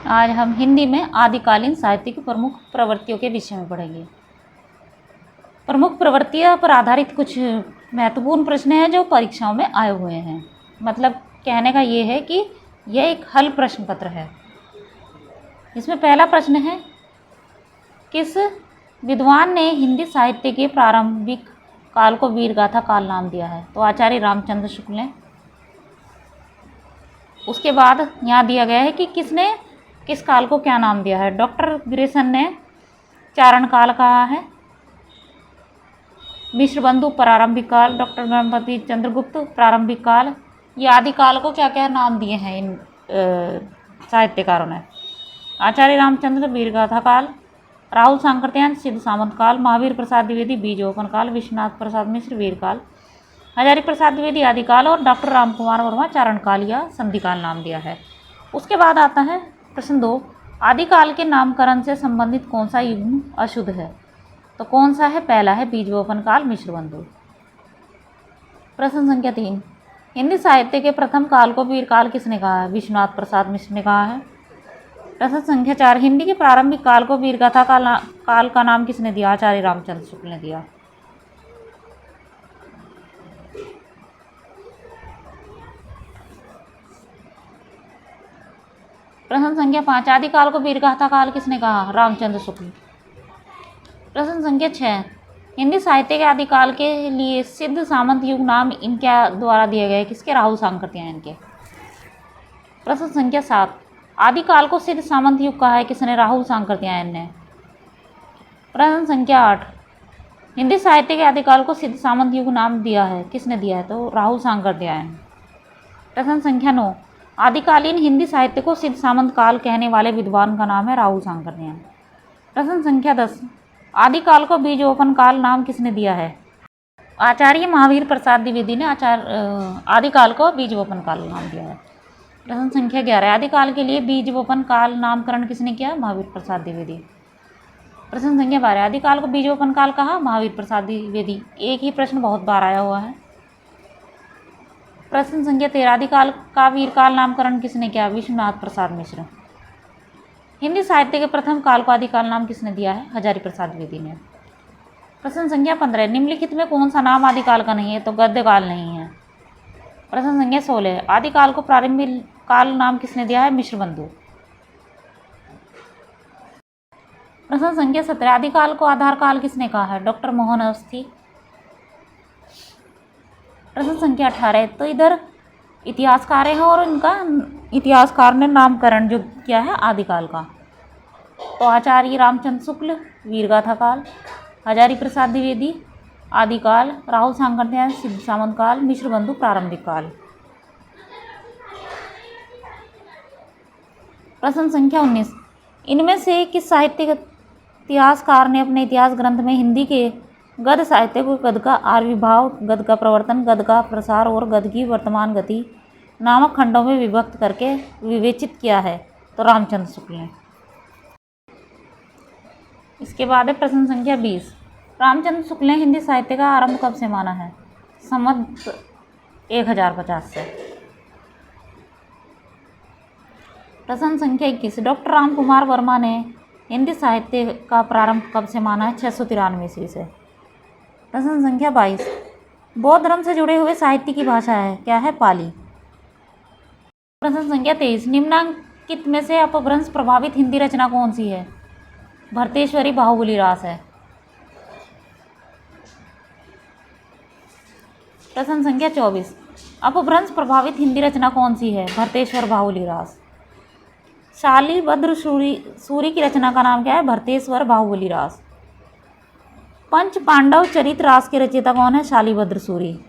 आज हम हिंदी में आदिकालीन साहित्य की प्रमुख प्रवृत्तियों के विषय में पढ़ेंगे। प्रमुख प्रवृत्तियों पर आधारित कुछ महत्वपूर्ण प्रश्न हैं जो परीक्षाओं में आए हुए हैं। मतलब कहने का ये है कि यह एक हल प्रश्न पत्र है। इसमें पहला प्रश्न है, किस विद्वान ने हिंदी साहित्य के प्रारंभिक काल को वीरगाथा काल नाम दिया है? तो आचार्य रामचंद्र शुक्ल ने। उसके बाद यहाँ दिया गया है कि किसने किस काल को क्या नाम दिया है? डॉक्टर ग्रेसन ने चारण काल कहा है, मिश्र बंधु प्रारंभिक काल, डॉक्टर गणपति चंद्रगुप्त प्रारंभिक काल। ये आदि काल को क्या क्या नाम दिए हैं इन साहित्यकारों ने? आचार्य रामचंद्र वीरगाथा काल, राहुल सांकृत्यायन सिद्ध सामंत काल, महावीर प्रसाद द्विवेदी बीजोपन काल, विश्वनाथ प्रसाद मिश्र वीर काल, हजारी प्रसाद द्विवेदी आदिकाल और डॉक्टर रामकुमार वर्मा चारण काल या संधि काल नाम दिया है। उसके बाद आता है प्रश्न 2, आदिकाल के नामकरण से संबंधित कौन सा युग्म अशुद्ध है? तो कौन सा है? पहला है बीजोपन काल मिश्रबंधु। प्रश्न संख्या 3, हिंदी साहित्य के प्रथम काल को वीर काल किसने कहा है? विश्वनाथ प्रसाद मिश्र ने कहा है। प्रश्न संख्या 4, हिंदी के प्रारंभिक काल को वीरगाथा काल का नाम किसने दिया? आचार्य रामचंद्र शुक्ल ने दिया। प्रश्न संख्या 5, आदिकाल को वीरगाथा काल किसने कहा? रामचंद्र शुक्ल। प्रश्न संख्या 6, हिंदी साहित्य के आदिकाल के लिए सिद्ध सामंत युग नाम इनके द्वारा दिए गए? किसके? राहुल सांकृत्यायन के। प्रश्न संख्या 7, आदिकाल को सिद्ध सामंत युग कहा है किसने? राहुल सांकृत्यायन ने। प्रश्न संख्या 8, हिंदी साहित्य के आदिकाल को सिद्ध सामंत युग नाम दिया है किसने दिया है? तो राहुल सांकृत्यायन। प्रश्न संख्या 9, आदिकालीन हिंदी साहित्य को सिद्ध सामंत काल कहने वाले विद्वान का नाम है राहुल सांकृत्यायन। प्रश्न संख्या 10, आदिकाल को बीजोपन काल नाम किसने दिया है? आचार्य महावीर प्रसाद द्विवेदी ने आदिकाल को बीजोपन काल नाम दिया है। प्रश्न संख्या 11, आदिकाल के लिए बीजोपन काल नामकरण किसने किया? महावीर प्रसाद द्विवेदी। प्रश्न संख्या 12, आदिकाल को बीजोपन काल कहा? महावीर प्रसाद द्विवेदी। एक ही प्रश्न बहुत बार आया हुआ है। प्रश्न संख्या 13, आदिकाल का वीरकाल नामकरण किसने किया? विश्वनाथ प्रसाद मिश्र। हिंदी साहित्य के प्रथम काल को आदिकाल नाम किसने दिया है? हजारी प्रसाद द्विवेदी ने। प्रश्न संख्या 15, निम्नलिखित में कौन सा नाम आदिकाल का नहीं है? तो गद्यकाल नहीं है। प्रश्न संख्या 16, आदिकाल को प्रारंभिक काल नाम किसने दिया है? मिश्रबंधु। प्रश्न संख्या 17, आदिकाल को आधार काल किसने कहा है? डॉक्टर मोहन अवस्थी। प्रश्न संख्या 18, तो इधर इतिहासकार हैं और इनका इतिहासकार ने नामकरण जो किया है आदिकाल का, तो आचार्य रामचंद्र शुक्ल वीरगाथा काल, हजारी प्रसाद द्विवेदी आदिकाल, राहुल सांकृत्यायन सिद्ध सामंत काल, मिश्रबंधु प्रारंभिक काल। प्रश्न संख्या 19, इनमें से किस साहित्यिक इतिहासकार ने अपने इतिहास ग्रंथ में हिंदी के गद्य साहित्य को गद्य का आविर्भाव, गद्य का प्रवर्तन, गद्य का प्रसार और गद्य की वर्तमान गति नामक खंडों में विभक्त करके विवेचित किया है? तो रामचंद्र शुक्ल ने। इसके बाद है प्रश्न संख्या 20, रामचंद्र शुक्ल ने हिंदी साहित्य का आरंभ कब से माना है? संवत 1050 से। प्रश्न संख्या 21, डॉक्टर रामकुमार वर्मा ने हिंदी साहित्य का प्रारंभ कब से माना है? 693 ईस्वी से। प्रश्न संख्या 22, बौद्ध धर्म से जुड़े हुए साहित्य की भाषा है क्या है? पाली। प्रश्न संख्या 23, निम्नांकित में से अपभ्रंश प्रभावित हिंदी रचना कौन सी है? भरतेश्वरी बाहुबली रास है। प्रश्न संख्या 24, अपभ्रंश प्रभावित हिंदी रचना कौन सी है? भरतेश्वर बाहुबली रास। शालिभद्र सूरी की रचना का नाम क्या है? भरतेश्वर बाहुबली रास। पंच पांडव चरित रास के रचयिता कौन है? शालिभद्र सूरी।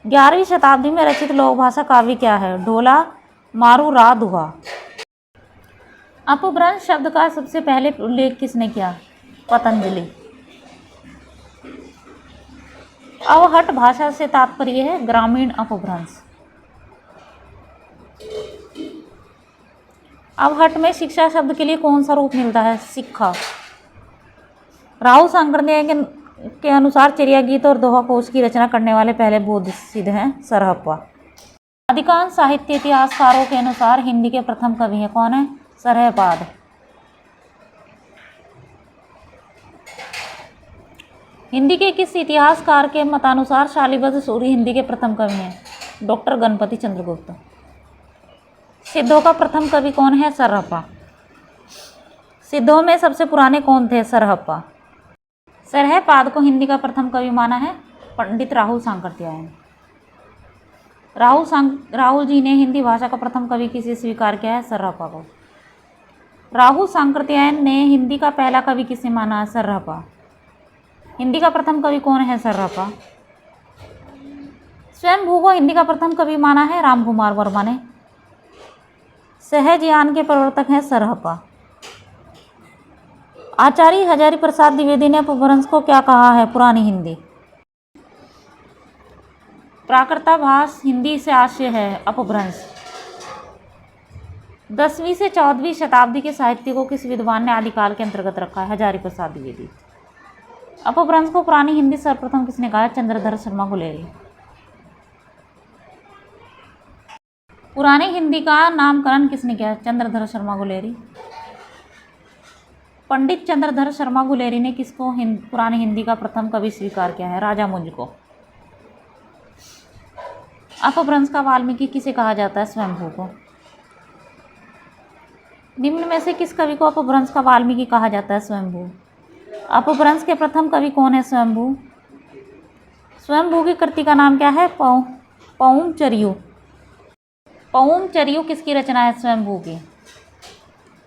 11वीं शताब्दी में रचित लोक भाषा काव्य क्या है? ढोला मारू रा दुहा। अपभ्रंश शब्द का सबसे पहले उल्लेख किसने किया? पतंजलि। अवहट भाषा से तात्पर्य है ग्रामीण अपभ्रंश। अवहट में शिक्षा शब्द के लिए कौन सा रूप मिलता है? शिक्षा। राहुल सांकृत्यायन के अनुसार चर्या गीत और दोहा कोश की रचना करने वाले पहले बौद्ध सिद्ध हैं सरहप्पा। अधिकांश साहित्य इतिहासकारों के अनुसार हिंदी के प्रथम कवि हैं, कौन है? सरहपाद। हिंदी के किस इतिहासकार के मतानुसार शालिबद्ध सूरी हिंदी के प्रथम कवि हैं? डॉक्टर गणपति चंद्रगुप्त। सिद्धों का प्रथम कवि कौन है? सरहप्पा। सिद्धों में सबसे पुराने कौन थे? सरहप्पा। सरहपाद को हिंदी का प्रथम कवि माना है पंडित राहुल सांकृत्यायन। राहुल जी ने हिंदी भाषा का प्रथम कवि किसे स्वीकार किया है? सरहप्पा को। राहुल सांकृत्यायन ने हिंदी का पहला कवि किसे माना है? सरहप्पा। हिंदी का प्रथम कवि कौन है? सरहप्पा। स्वयंभू को हिंदी का प्रथम कवि माना है रामकुमार वर्मा ने। सहजयान के प्रवर्तक हैं सरहप्पा। आचार्य हजारी प्रसाद द्विवेदी ने अपभ्रंश को क्या कहा है? पुरानी हिंदी। प्राकृताभास हिंदी से आशय है अपभ्रंश। 10वीं से 14वीं शताब्दी के साहित्य को किस विद्वान ने आदिकाल के अंतर्गत रखा है? हजारी प्रसाद द्विवेदी। अपभ्रंश को पुरानी हिंदी सर्वप्रथम किसने कहा? चंद्रधर शर्मा गुलेरी। पुरानी हिंदी का नामकरण किसने किया? चंद्रधर शर्मा गुलेरी। पंडित चंद्रधर शर्मा गुलेरी ने किसको पुरानी हिंदी का प्रथम कवि स्वीकार किया है? राजा मुंज को। अपभ्रंश का वाल्मीकि किसे कहा जाता है? स्वयंभू को। निम्न में से किस कवि को अपभ्रंश का वाल्मीकि कहा जाता है? स्वयंभू। अपभ्रंश के प्रथम कवि कौन है? स्वयंभू। स्वयंभू की कृति का नाम क्या है? पौम चरियू। पौम चरियू किसकी रचना है? स्वयंभू की।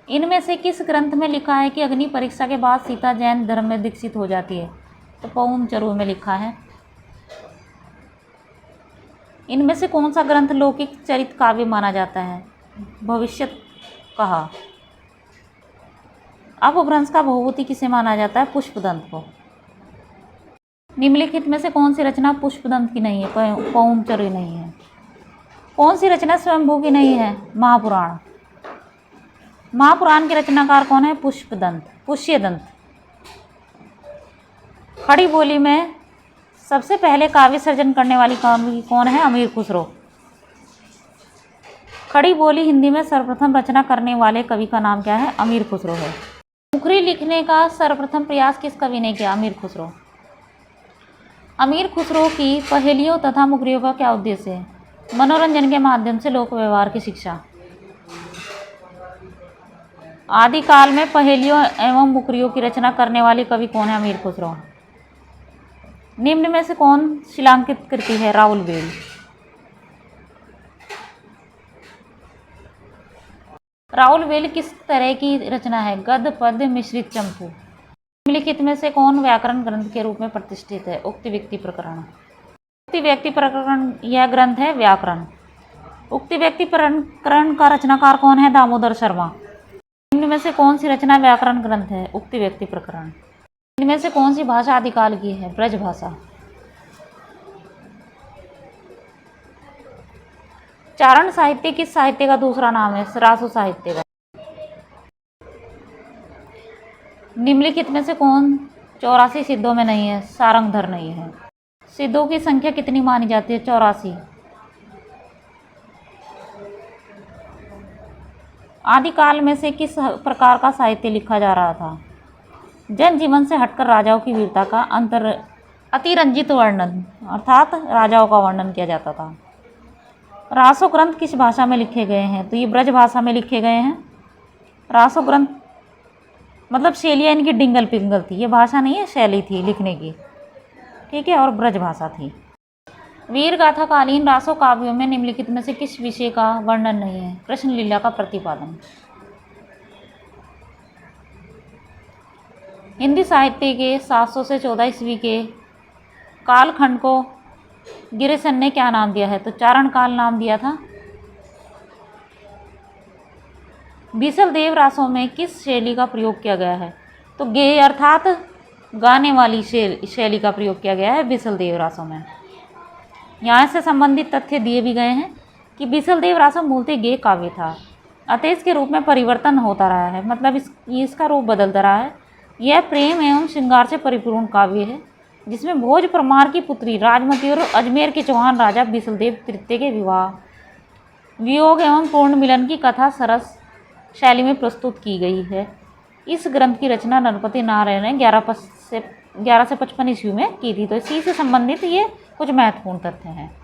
इनमें से किस ग्रंथ में लिखा है कि अग्नि परीक्षा के बाद सीता जैन धर्म में दीक्षित हो जाती है? तो पौम चरियू में लिखा है। इनमें से कौन सा ग्रंथ लौकिक चरित काव्य माना जाता है? भविष्यत कहा। अपभ्रंश का भूभूति किसे माना जाता है? पुष्पदंत को। निम्नलिखित में से कौन सी रचना पुष्पदंत की नहीं है? पौम चरियू नहीं है। कौन सी रचना स्वयंभू की नहीं है? महापुराण। महापुराण के रचनाकार कौन है? पुष्यदंत। खड़ी बोली में सबसे पहले काव्य सर्जन करने वाली कवि कौन है? अमीर खुसरो। खड़ी बोली हिंदी में सर्वप्रथम रचना करने वाले कवि का नाम क्या है? अमीर खुसरो है। मुखरी लिखने का सर्वप्रथम प्रयास किस कवि ने किया? अमीर खुसरो। अमीर खुसरो की पहेलियों तथा मुखरियों का क्या उद्देश्य है? मनोरंजन के माध्यम से लोक व्यवहार की शिक्षा। आदिकाल में पहेलियों एवं मुखरियों की रचना करने वाले कवि कौन है? अमीर खुसरो। निम्न में से कौन शिलांकित कृति है? राउल वेल। राउल वेल किस तरह की रचना है? गद्य पद्य मिश्रित चंपू। निम्नलिखित में से कौन व्याकरण ग्रंथ के रूप में प्रतिष्ठित है? उक्ति व्यक्ति प्रकरण। उक्ति व्यक्ति प्रकरण यह ग्रंथ है व्याकरण। उक्ति व्यक्ति प्रकरण का रचनाकार कौन है? दामोदर शर्मा। इनमें से कौन सी रचना व्याकरण ग्रंथ है? उक्ति व्यक्ति प्रकरण। इनमें से कौन सी भाषा आदिकाल की है? ब्रज भाषा। चारण साहित्य किस साहित्य का दूसरा नाम है? रासो साहित्य का। निम्नलिखित में से कौन 84 सिद्धों में नहीं है? सारंगधर नहीं है। सिद्धों की संख्या कितनी मानी जाती है? 84। आदिकाल में से किस प्रकार का साहित्य लिखा जा रहा था? जनजीवन से हटकर राजाओं की वीरता का अतिरंजित वर्णन, अर्थात राजाओं का वर्णन किया जाता था। रासो ग्रंथ किस भाषा में लिखे गए हैं? तो ये ब्रज भाषा में लिखे गए हैं। रासो ग्रंथ मतलब शैलियाँ इनकी डिंगल पिंगल थी, ये भाषा नहीं है, शैली थी लिखने की, ठीक है, और ब्रज भाषा थी। वीर गाथा कालीन रासो काव्यों में निम्नलिखित में से किस विषय का वर्णन नहीं है? कृष्ण लीला का प्रतिपादन। हिंदी साहित्य के 700 से 14 ईस्वी के कालखंड को गिरिसन ने क्या नाम दिया है? तो चारण काल नाम दिया था। बीसल देव रासों में किस शैली का प्रयोग किया गया है? तो गेय अर्थात गाने वाली शैली का प्रयोग किया गया है बीसल देव रासों में। यहाँ से संबंधित तथ्य दिए भी गए हैं कि बीसल देव रासो मूलतः गेय काव्य था, अतः इसके रूप में परिवर्तन होता रहा है, मतलब इसका रूप बदलता रहा है। यह प्रेम एवं श्रृंगार से परिपूर्ण काव्य है, जिसमें भोज परमार की पुत्री राजमती और अजमेर के चौहान राजा बीसलदेव तृतीय के विवाह वियोग एवं पूर्ण मिलन की कथा सरस शैली में प्रस्तुत की गई है। इस ग्रंथ की रचना नरपति नारायण ने 11 से 55 ईस्वी में की थी। तो इसी से संबंधित ये कुछ महत्वपूर्ण तथ्य हैं।